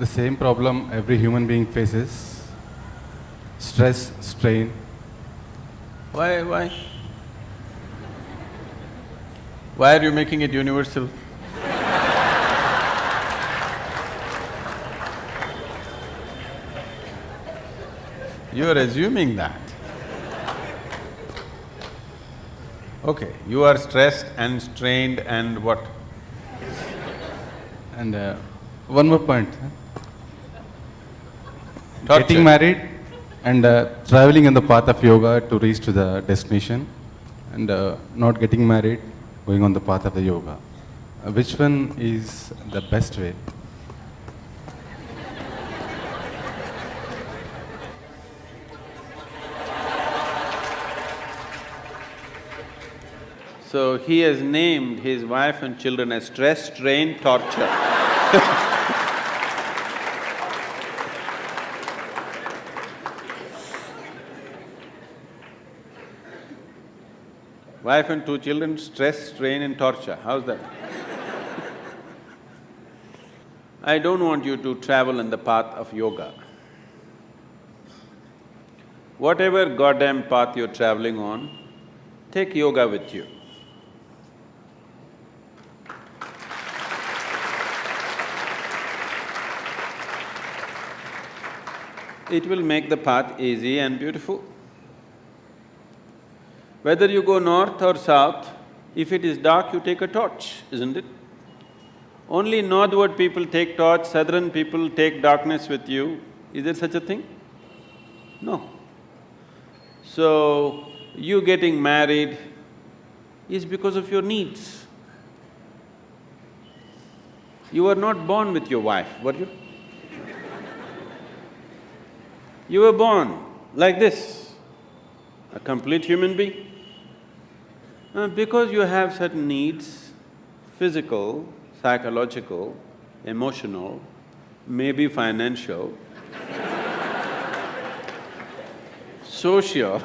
The same problem every human being faces: stress, strain. Why? Why are you making it universal? You are assuming that. Okay, you are stressed and strained and what? And one more point. Torture. Getting married and traveling on the path of yoga to reach to the destination, and not getting married, going on the path of the yoga. Which one is the best way? So he has named his wife and children as stress, strain, torture. Wife and two children, stress, strain and torture. How's that? I don't want you to travel in the path of yoga. Whatever goddamn path you're traveling on, take yoga with you. It will make the path easy and beautiful. Whether you go north or south, if it is dark, you take a torch, isn't it? Only northward people take torch, southern people take darkness with you. Is there such a thing? No. So, you getting married is because of your needs. You were not born with your wife, were you? You were born like this, a complete human being. Because you have certain needs, physical, psychological, emotional, maybe financial, social,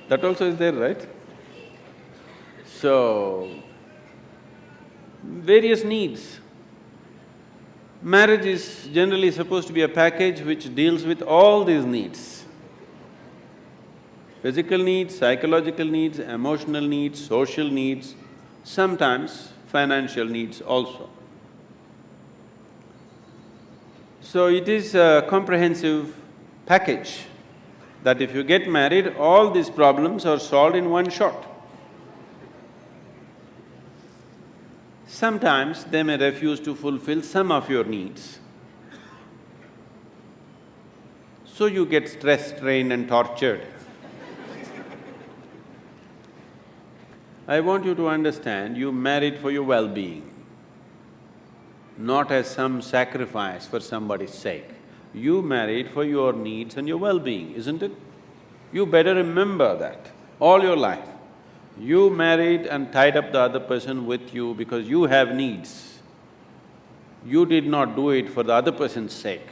that also is there, right? So, various needs. Marriage is generally supposed to be a package which deals with all these needs. Physical needs, psychological needs, emotional needs, social needs, sometimes financial needs also. So it is a comprehensive package that if you get married, all these problems are solved in one shot. Sometimes they may refuse to fulfill some of your needs. So you get stressed, strained and tortured. I want you to understand, you married for your well-being, not as some sacrifice for somebody's sake. You married for your needs and your well-being, isn't it? You better remember that all your life. You married and tied up the other person with you because you have needs. You did not do it for the other person's sake.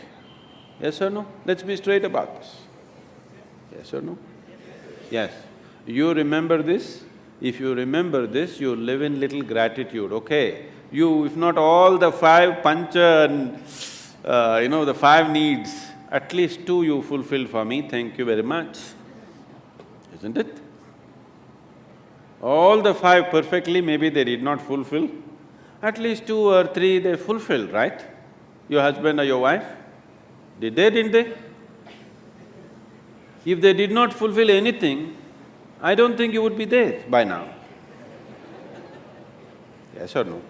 Yes or no? Let's be straight about this. Yes or no? Yes. You remember this? If you remember this, you live in little gratitude, okay? You… if not all the five pancha and the five needs, at least two you fulfilled for me, thank you very much, isn't it? All the five perfectly, maybe they did not fulfill, at least two or three they fulfilled, right? Your husband or your wife? Did they, didn't they? If they did not fulfill anything, I don't think you would be there by now. Yes or no?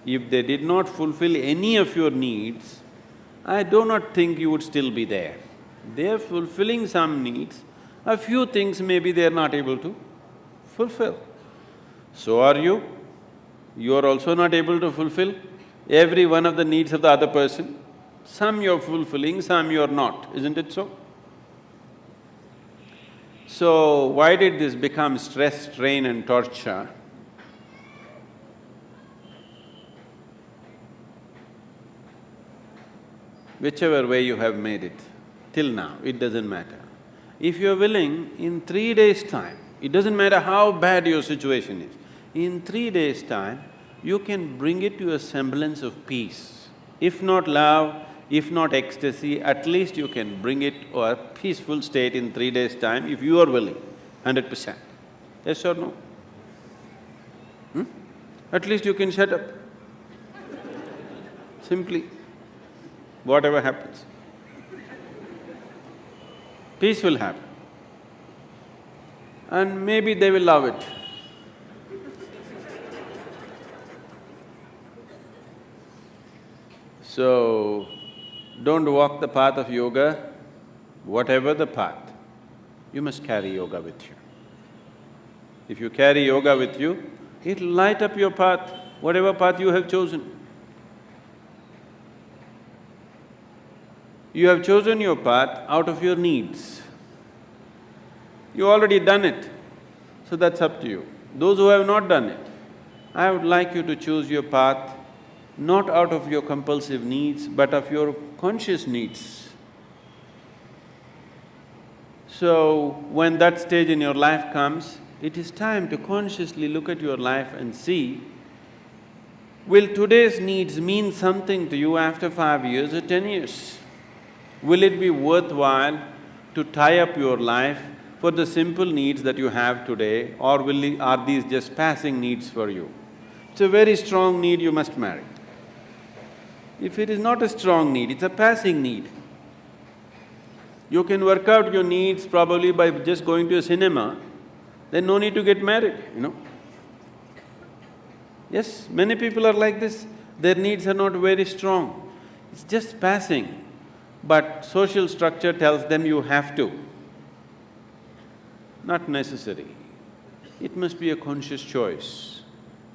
If they did not fulfill any of your needs, I do not think you would still be there. They are fulfilling some needs, a few things maybe they are not able to fulfill. So are you. You are also not able to fulfill every one of the needs of the other person. Some you're fulfilling, some you're not, isn't it so? So, why did this become stress, strain and torture? Whichever way you have made it, till now, it doesn't matter. If you're willing, in 3 days' time, it doesn't matter how bad your situation is, in 3 days' time, you can bring it to a semblance of peace. If not love, if not ecstasy, at least you can bring it to a peaceful state in 3 days' time if you are willing, 100%. Yes or no? At least you can shut up. Simply, whatever happens. Peace will happen. And maybe they will love it. So, don't walk the path of yoga, whatever the path, you must carry yoga with you. If you carry yoga with you, it'll light up your path, whatever path you have chosen. You have chosen your path out of your needs. You already done it, so that's up to you. Those who have not done it, I would like you to choose your path not out of your compulsive needs, but of your conscious needs. So, when that stage in your life comes, it is time to consciously look at your life and see, will today's needs mean something to you after 5 years or 10 years? Will it be worthwhile to tie up your life for the simple needs that you have today, or are these just passing needs for you? It's a very strong need, you must marry. If it is not a strong need, it's a passing need. You can work out your needs probably by just going to a cinema, then no need to get married, you know. Yes, many people are like this, their needs are not very strong, it's just passing. But social structure tells them you have to. Not necessary. It must be a conscious choice.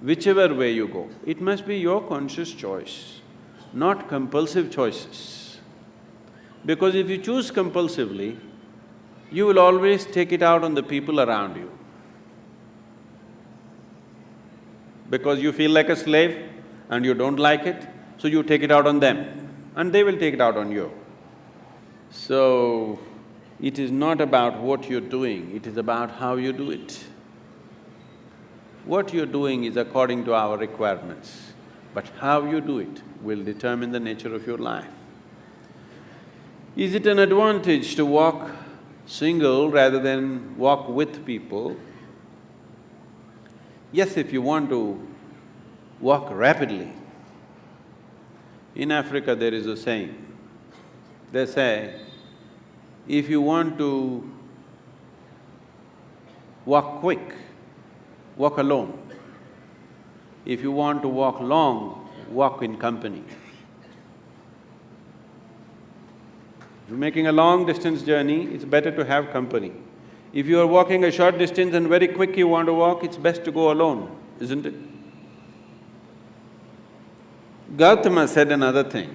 Whichever way you go, it must be your conscious choice, not compulsive choices. Because if you choose compulsively, you will always take it out on the people around you. Because you feel like a slave and you don't like it, so you take it out on them and they will take it out on you. So, it is not about what you're doing, it is about how you do it. What you're doing is according to our requirements, but how you do it will determine the nature of your life. Is it an advantage to walk single rather than walk with people? Yes, if you want to walk rapidly. In Africa there is a saying, they say, if you want to walk quick, walk alone. If you want to walk long, walk in company. If you're making a long distance journey, it's better to have company. If you are walking a short distance and very quick you want to walk, it's best to go alone, isn't it? Gautama said another thing.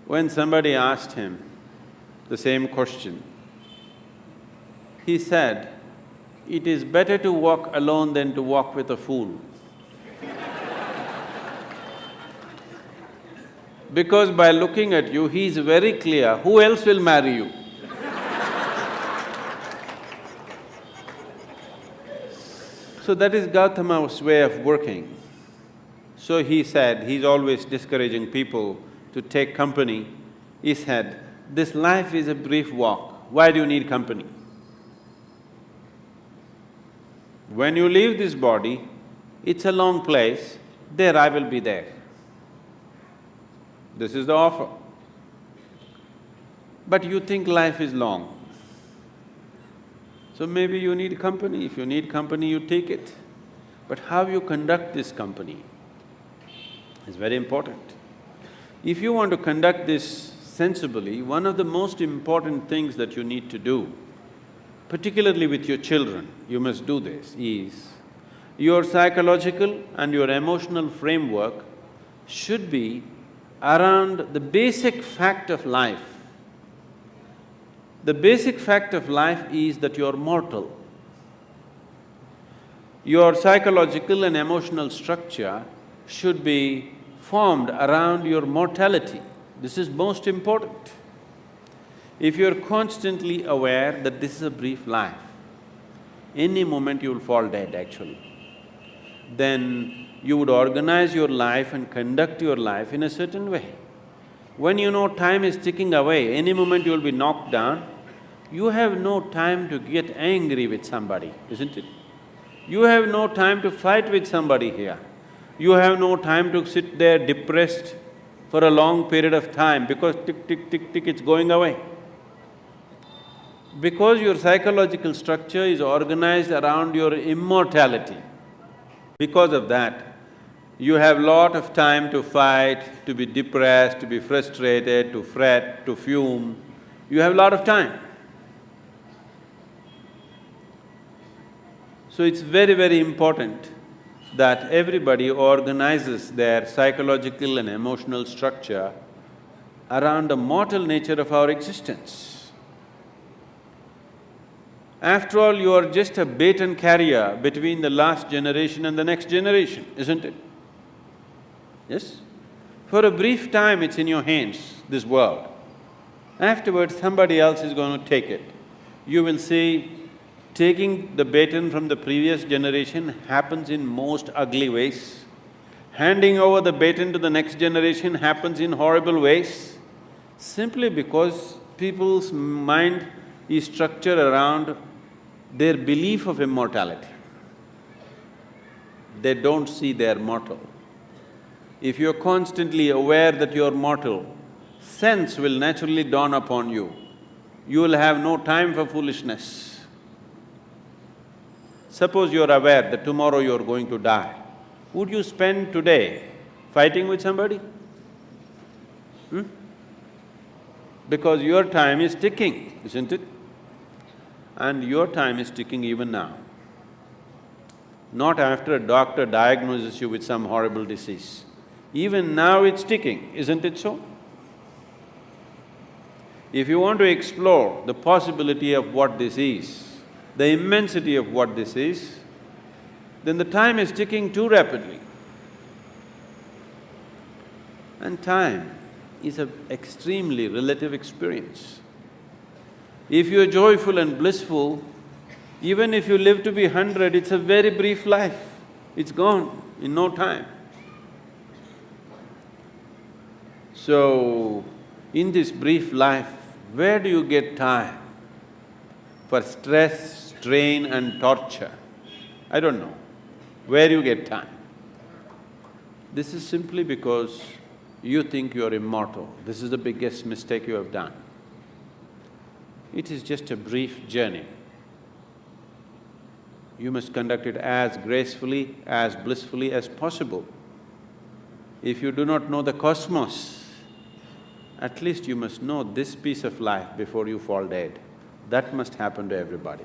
When somebody asked him the same question, he said, "It is better to walk alone than to walk with a fool." Because by looking at you, he is very clear, who else will marry you? So that is Gautama's way of working. So he said, he's always discouraging people to take company. He said, this life is a brief walk, why do you need company? When you leave this body, it's a long place, there I will be there. This is the offer. But you think life is long. So maybe you need company. If you need company, you take it. But how you conduct this company is very important. If you want to conduct this sensibly, one of the most important things that you need to do, particularly with your children, you must do this, is your psychological and your emotional framework should be around the basic fact of life. The basic fact of life is that you're mortal. Your psychological and emotional structure should be formed around your mortality. This is most important. If you're constantly aware that this is a brief life, any moment you'll fall dead actually. then you would organize your life and conduct your life in a certain way. When you know time is ticking away, any moment you'll be knocked down, you have no time to get angry with somebody, isn't it? You have no time to fight with somebody here. You have no time to sit there depressed for a long period of time because tick, tick, tick, tick, it's going away. Because your psychological structure is organized around your immortality, because of that, you have lot of time to fight, to be depressed, to be frustrated, to fret, to fume. You have lot of time. So it's very, very important that everybody organizes their psychological and emotional structure around the mortal nature of our existence. After all, you are just a baton carrier between the last generation and the next generation, isn't it? Yes? For a brief time it's in your hands, this world. Afterwards, somebody else is going to take it. You will see taking the baton from the previous generation happens in most ugly ways. Handing over the baton to the next generation happens in horrible ways, simply because people's mind is structured around their belief of immortality. They don't see they're mortal. If you're constantly aware that you're mortal, sense will naturally dawn upon you. You will have no time for foolishness. Suppose you're aware that tomorrow you're going to die, would you spend today fighting with somebody? Because your time is ticking, isn't it? And your time is ticking even now. Not after a doctor diagnoses you with some horrible disease. Even now it's ticking, isn't it so? If you want to explore the possibility of what this is, the immensity of what this is, then the time is ticking too rapidly. And time is an extremely relative experience. If you're joyful and blissful, even if you live to be 100, it's a very brief life. It's gone in no time. So, in this brief life, where do you get time for stress, strain and torture? I don't know. Where you get time? This is simply because you think you're immortal. This is the biggest mistake you have done. It is just a brief journey. You must conduct it as gracefully, as blissfully as possible. If you do not know the cosmos, at least you must know this piece of life before you fall dead. That must happen to everybody.